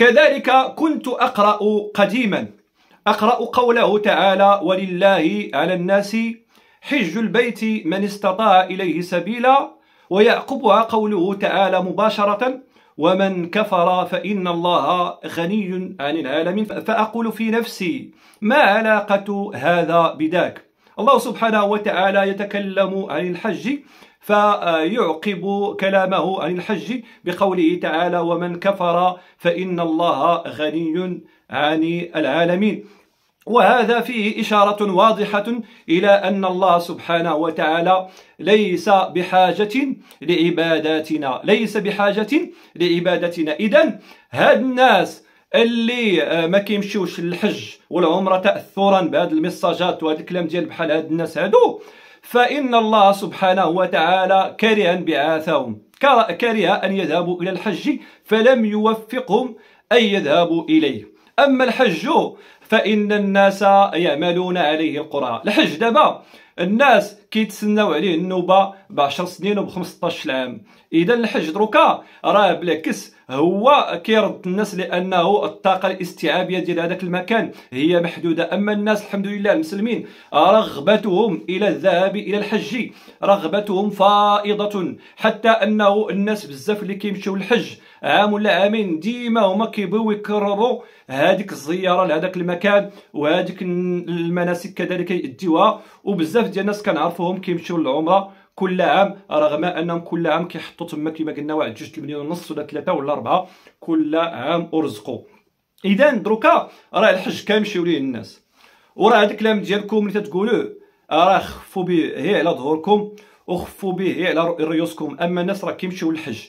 كذلك كنت أقرأ قديما قوله تعالى: ولله على الناس حج البيت من استطاع إليه سبيلا، ويعقبها قوله تعالى مباشرة: ومن كفر فإن الله غني عن العالمين. فأقول في نفسي: ما علاقة هذا بذاك؟ الله سبحانه وتعالى يتكلم عن الحج فيعقب كلامه عن الحج بقوله تعالى: ومن كفر فإن الله غني عن العالمين. وهذا فيه إشارة واضحة إلى أن الله سبحانه وتعالى ليس بحاجة لعباداتنا، إذن هاد الناس اللي ما كيمشيوش للحج والعمرة تأثرا بهاد المساجات وهاد الكلام ديال بحال هاد الناس هادو، فإن الله سبحانه وتعالى كره انبعاثهم، كره أن يذهبوا إلى الحج فلم يوفقهم أن يذهبوا إليه. أما الحج فإن الناس يعملون عليه القرى. الحج دابا الناس كيتسناو عليه النوبة ب10 سنين وب15 عام. إذا الحج دروكا راه بالعكس هو كيرد الناس، لأنه الطاقة الاستيعابية ديال هذاك المكان هي محدودة. أما الناس الحمد لله المسلمين رغبتهم إلى الذهاب إلى الحج رغبتهم فائضة، حتى أنه الناس بزاف اللي كيمشيو للحج عام ولا عامين ديما هما كيبغيو يكرروا هذيك الزيارة لهذاك المكان وهذيك المناسك كذلك يديوها. وبزاف ديال الناس كنعرفوهم كيمشيو للعمرة كل عام، رغم انهم كل عام كيحطوا تما كما قلنا واحد 2 مليون ونص ولا 3 ولا 4 كل عام ورزقوا. اذا دروكا راه الحج كيمشيو ليه الناس، وراه هذا الكلام ديالكم اللي تتقولوه راه خفوا به على ظهوركم وخفوا به على رؤوسكم. اما الناس راه كيمشيو للحج.